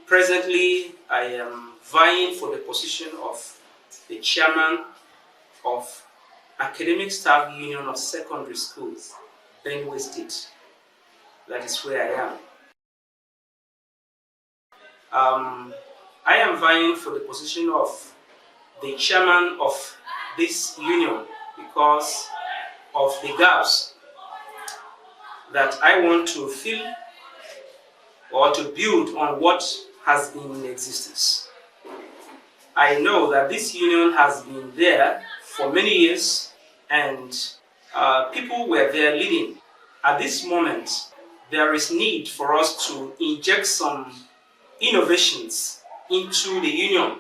Presently, I am vying for the position of the chairman of Academic Staff Union of Secondary Schools, Benue State. That is where I am. I am vying for the position of the chairman of this union because of the gaps that I want to fill or to build on what has been in existence. I know that this union has been there for many years and people were there leading. At this moment, there is need for us to inject some innovations into the union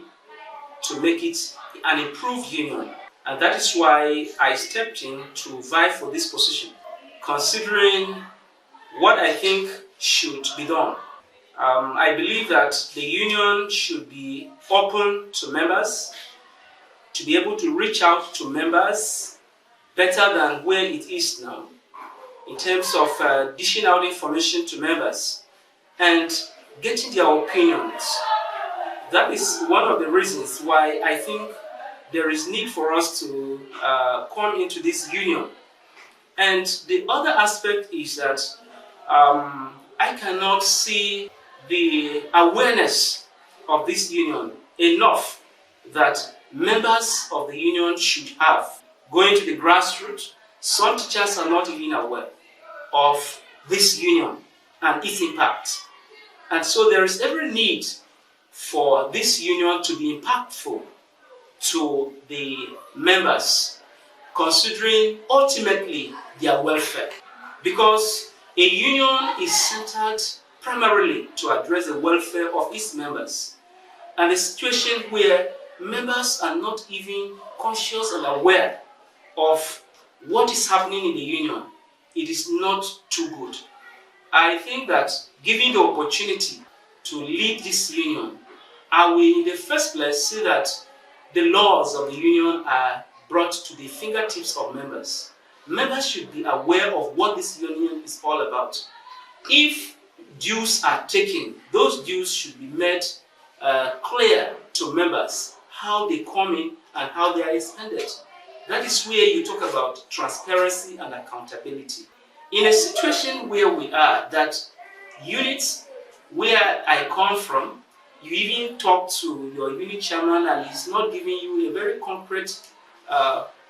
to make it an improved union. And that is why I stepped in to vie for this position, considering what I think should be done. I believe that the union should be open to members, to be able to reach out to members better than where it is now, in terms of dishing out information to members and getting their opinions. That is one of the reasons why I think there is need for us to come into this union. And the other aspect is that I cannot see the awareness of this union enough that members of the union should have. Going to the grassroots, some teachers are not even aware of this union and its impact. And so there is every need for this union to be impactful to the members, considering ultimately their welfare. Because a union is centered primarily to address the welfare of its members. And a situation where members are not even conscious and aware of what is happening in the union, it is not too good. I think that given the opportunity to lead this union, I will in the first place say that the laws of the union are brought to the fingertips of members. Members should be aware of what this union is all about. If dues are taken, those dues should be made clear to members, how they come in and how they are expended. That is where you talk about transparency and accountability. In a situation where we are, that units where I come from, you even talk to your unit chairman and he's not giving you a very concrete,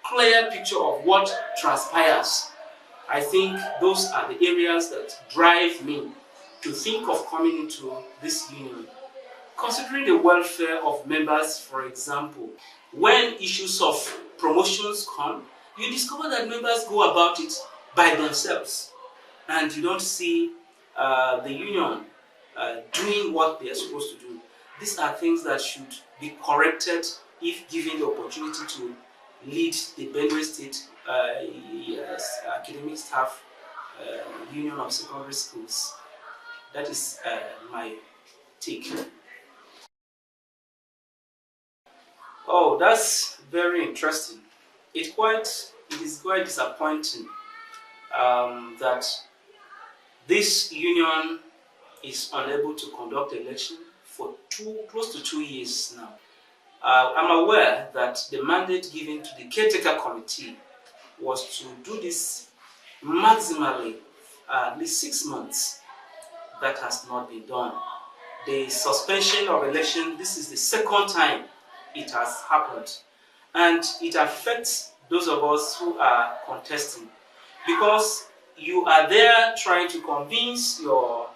clear picture of what transpires. I think those are the areas that drive me to think of coming into this union. Considering the welfare of members, for example, when issues of promotions come, you discover that members go about it by themselves and you don't see the union doing what they are supposed to do. These are things that should be corrected if given the opportunity to lead the Benue State Academic Staff Union of Secondary Schools. That is my take. Oh, that's very interesting. It is quite disappointing that this union is unable to conduct election for close to 2 years now. I'm aware that the mandate given to the caretaker committee was to do this maximally at least 6 months. That has not been done. The suspension of election, this is the second time it has happened. And it affects those of us who are contesting. Because you are there trying to convince your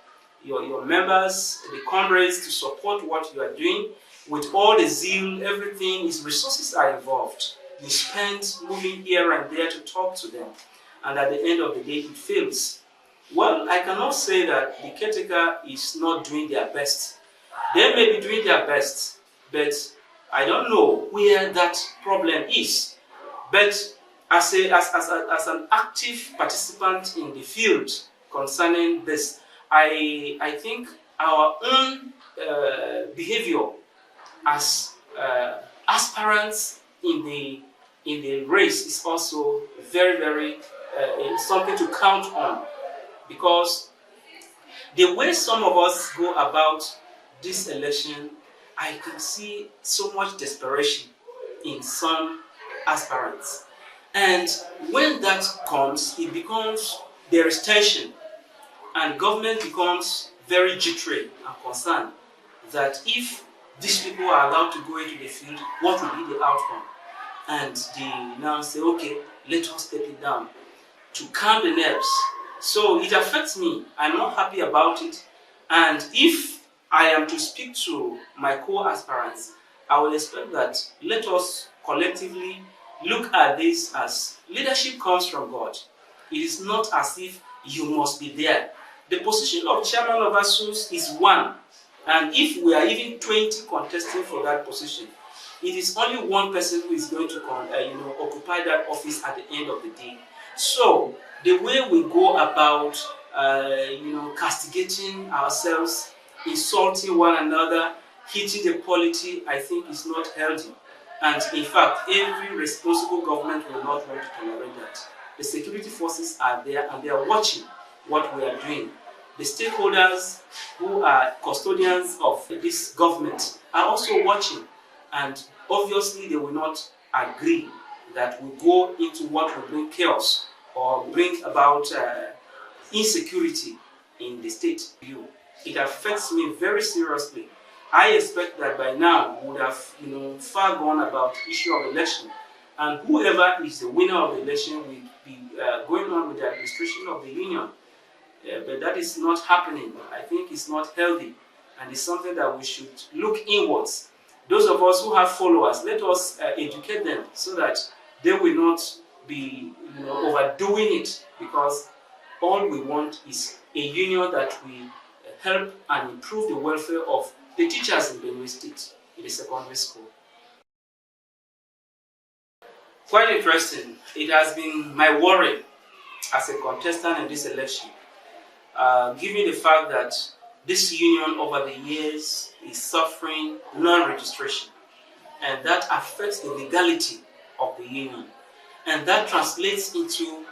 members, the comrades, to support what you are doing with all the zeal, everything, resources are involved. You spend moving here and there to talk to them. And at the end of the day, it fails. Well, I cannot say that the caretaker is not doing their best. They may be doing their best, but I don't know where that problem is. But as an active participant in the field concerning this, I think our own behavior as aspirants in the race is also very, very something to count on. Because the way some of us go about this election, I can see so much desperation in some aspirants. And when that comes, there is tension, and government becomes very jittery and concerned that if these people are allowed to go into the field, what will be the outcome? And they now say, okay, let us step it down to calm the nerves. So it affects me. I'm not happy about it. And if I am to speak to my co-aspirants, I will expect that let us collectively look at this as leadership comes from God. It is not as if you must be there. The position of chairman of ASUS is one. And if we are even 20 contesting for that position, it is only one person who is going to occupy that office at the end of the day. So the way we go about castigating ourselves, insulting one another, hitting the polity, I think is not healthy. And in fact, every responsible government will not want to tolerate that. The security forces are there and they are watching what we are doing. The stakeholders who are custodians of this government are also watching, and obviously they will not agree that we go into what will bring chaos or bring about insecurity in the state. It affects me very seriously. I expect that by now we would have far gone about the issue of election, and whoever is the winner of the election will be going on with the administration of the union. But that is not happening. I think it's not healthy, and it's something that we should look inwards. Those of us who have followers, let us educate them so that they will not be overdoing it, because all we want is a union that will help and improve the welfare of the teachers in Benue State in the secondary school. Quite interesting. It has been my worry as a contestant in this election, given the fact that this union over the years is suffering non-registration, and that affects the legality of the union, and that translates into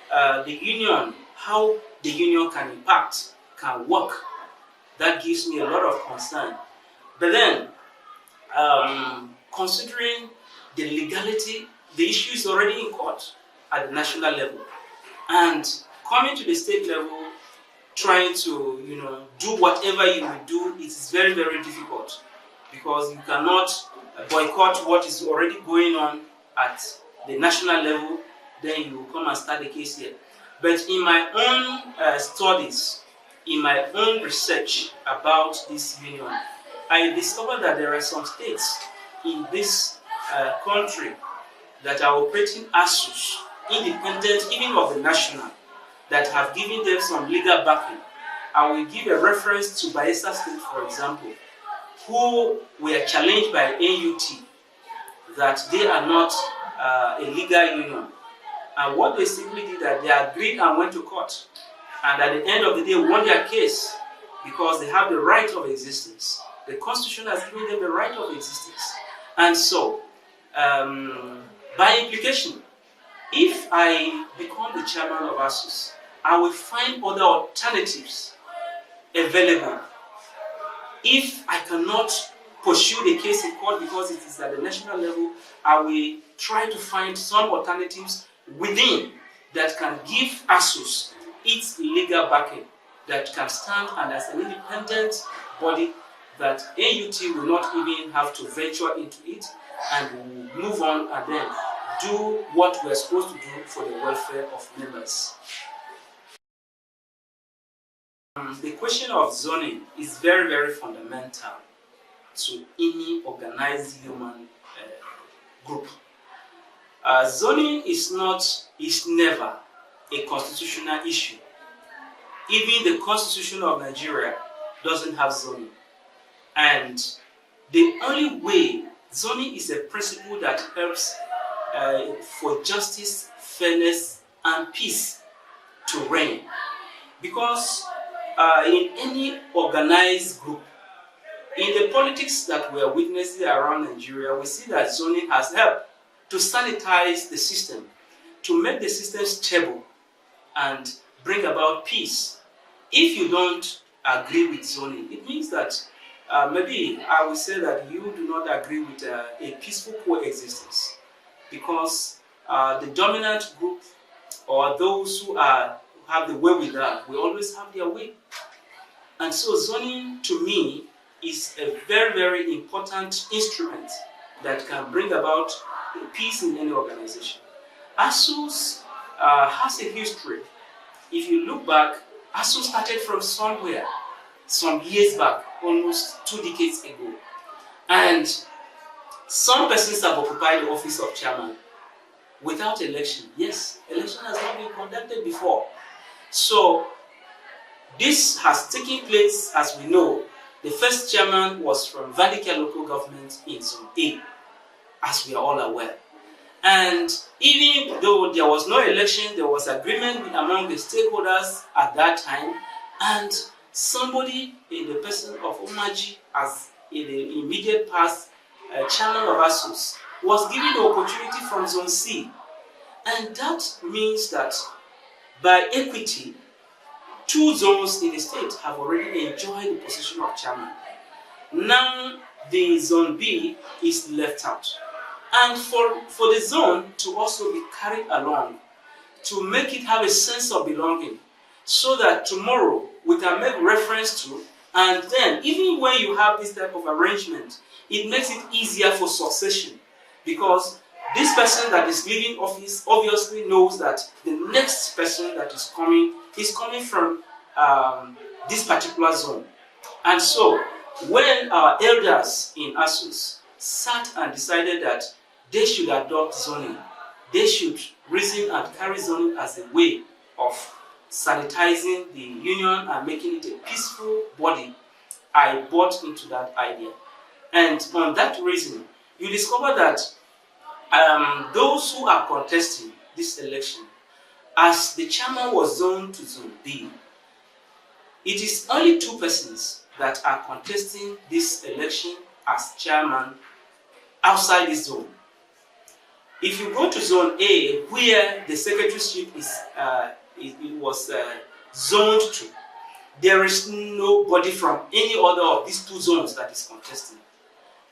the union, how the union can impact, can work. That gives me a lot of concern. But then, considering the legality, the issue is already in court at the national level, and coming to the state level, trying to do whatever you will do, it is very, very difficult, because you cannot boycott what is already going on at the national level. Then you will come and start the case here. But in my own studies, in my own research about this union, I discovered that there are some states in this country that are operating ASUS, independent even of the national, that have given them some legal backing. I will give a reference to Bayelsa State, for example, who were challenged by NUT that they are not a legal union. And what they simply did, that they agreed and went to court. And at the end of the day, won their case, because they have the right of existence. The Constitution has given them the right of existence. And so, by implication, if I become the chairman of ASUS, I will find other alternatives available. If I cannot pursue the case in court because it is at the national level, I will try to find some alternatives within that can give ASUS its legal backing, that can stand and as an independent body, that NUT will not even have to venture into it, and will move on and then do what we're supposed to do for the welfare of members. The question of zoning is very, very fundamental to any organized human group. Zoning is never a constitutional issue. Even the Constitution of Nigeria doesn't have zoning. And the only way, zoning is a principle that helps for justice, fairness, and peace to reign. Because in any organized group, in the politics that we are witnessing around Nigeria, we see that zoning has helped to sanitize the system, to make the system stable and bring about peace. If you don't agree with zoning, it means that maybe I will say that you do not agree with a peaceful coexistence, because the dominant group or those who have the wherewithal will always have their way. And so zoning to me is a very, very important instrument that can bring about peace in any organization. ASUS has a history. If you look back, ASUS started from somewhere, some years back, almost 2 decades ago. And some persons have occupied the office of chairman without election. Yes, election has not been conducted before. So this has taken place, as we know. The first chairman was from Vadika local government in Zone A, as we are all aware. And even though there was no election, there was agreement among the stakeholders at that time, and somebody in the person of Omaji, as in the immediate past chairman of ASUS, was given the opportunity from Zone C. And that means that by equity, 2 zones in the state have already enjoyed the position of chairman. Now the Zone B is left out. And for the zone to also be carried along, to make it have a sense of belonging, so that tomorrow we can make reference to, and then even when you have this type of arrangement, it makes it easier for succession, because this person that is leaving office obviously knows that the next person that is coming from this particular zone. And so when our elders in ASUS sat and decided that they should adopt zoning, they should reason and carry zoning as a way of sanitizing the union and making it a peaceful body, I bought into that idea. And on that reason, you discover that those who are contesting this election, as the chairman was zoned to Zone B, it is only 2 persons that are contesting this election as chairman outside this zone. If you go to Zone A, where the secretaryship was zoned to, there is nobody from any other of these 2 zones that is contesting.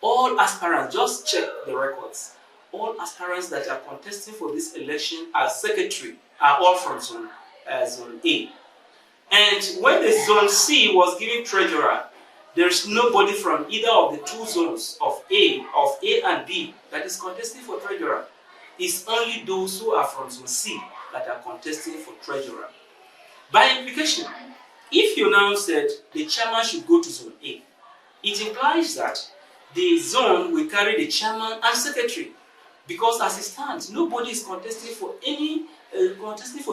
All aspirants, just check the records, all aspirants that are contesting for this election as secretary are all from Zone A. And when the Zone C was given treasurer, there is nobody from either of the 2 zones of A and B that is contesting for treasurer. It's only those who are from Zone C that are contesting for treasurer. By implication, if you now said the chairman should go to Zone A, it implies that the zone will carry the chairman and secretary, because as it stands, nobody is contesting for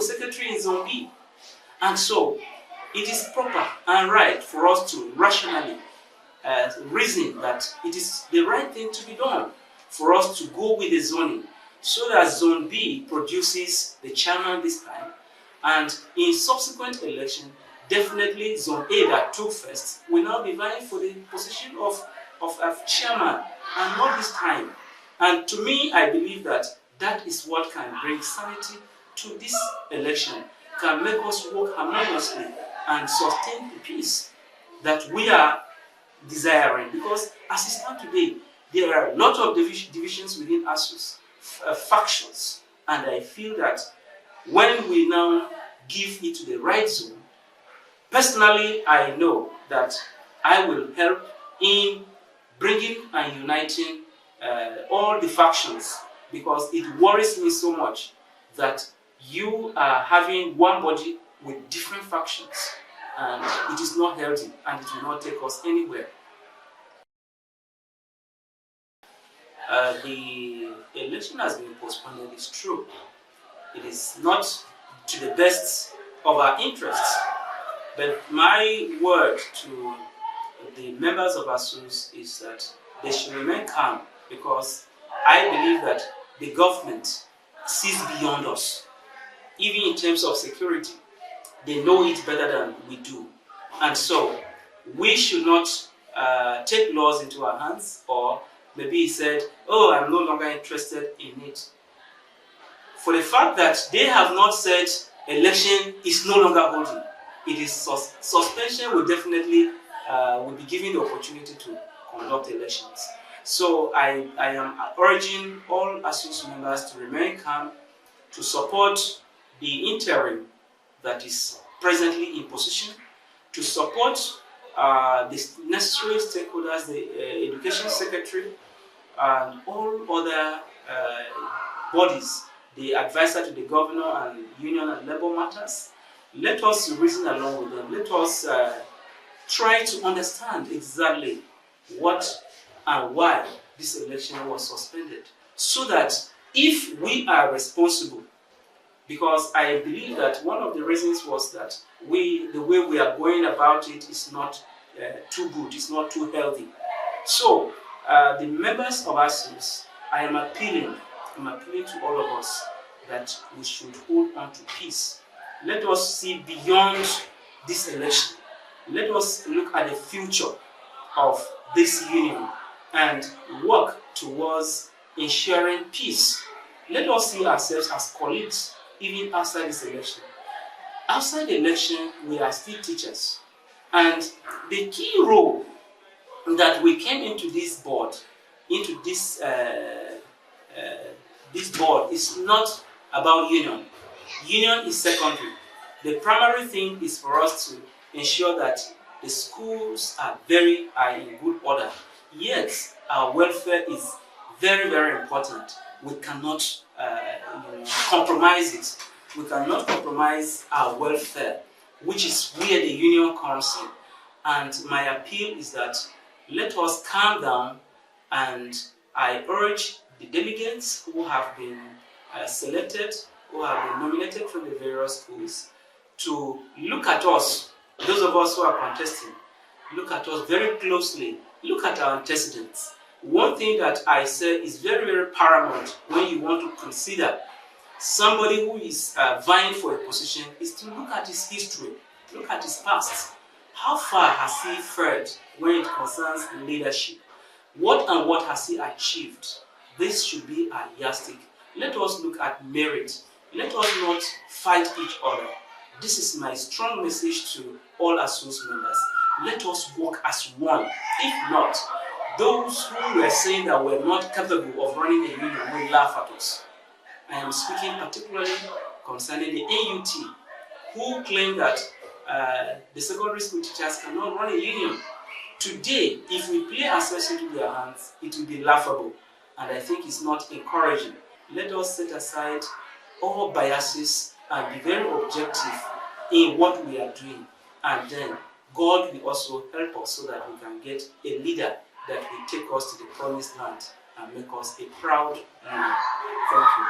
secretary in Zone B. And so it is proper and right for us to rationally reason that it is the right thing to be done for us to go with the zoning, so that Zone B produces the chairman this time, and in subsequent election, definitely Zone A that took first will now be vying for the position of chairman, and not this time. And to me, I believe that that is what can bring sanity to this election, can make us work harmoniously and sustain the peace that we are desiring. Because as it stands today, there are a lot of divisions within ASUS, factions, and I feel that when we now give it to the right zone, personally I know that I will help in bringing and uniting all the factions, because it worries me so much that you are having one body with different factions, and it is not healthy and it will not take us anywhere. The election has been postponed, it is true. It is not to the best of our interests, but my word to the members of ASUS is that they should remain calm, because I believe that the government sees beyond us, even in terms of security. They know it better than we do, and so we should not take laws into our hands, or maybe he said, oh, I'm no longer interested in it. For the fact that they have not said election is no longer holding, it is suspension will definitely will be given the opportunity to conduct elections. So I am urging all ASUS members to remain calm, to support the interim that is presently in position, to support the necessary stakeholders, the education secretary, and all other bodies, the advisor to the governor and union and labor matters. Let us reason along with them. Let us try to understand exactly what and why this election was suspended, so that if we are responsible, because I believe that one of the reasons was that the way we are going about it is not too good, it's not too healthy. So the members of ASUS, I am appealing to all of us that we should hold on to peace. Let us see beyond this election. Let us look at the future of this union and work towards ensuring peace. Let us see ourselves as colleagues even outside this election. Outside the election, we are still teachers. And the key role that we came into this board, this board is not about union. Union is secondary. The primary thing is for us to ensure that the schools are in good order. Yet, our welfare is very, very important. We cannot compromise it. We cannot compromise our welfare, which is where the union comes in. And my appeal is that let us calm down, and I urge the delegates who have been selected, who have been nominated from the various schools, to look at us, those of us who are contesting, look at us very closely, look at our antecedents. One thing that I say is very, very paramount when you want to consider somebody who is vying for a position is to look at his history, look at his past. How far has he fared when it concerns leadership? What has he achieved? This should be a yardstick. Let us look at merit. Let us not fight each other. This is my strong message to all ASUS members. Let us work as one. If not, those who were saying that we're not capable of running a union will laugh at us. I am speaking particularly concerning the AUT, who claim that the secondary school teachers cannot run a union. Today, if we play ourselves into their hands, it will be laughable, and I think it's not encouraging. Let us set aside all biases and be very objective in what we are doing, and then God will also help us so that we can get a leader that will take us to the promised land and make us a proud union. Thank you.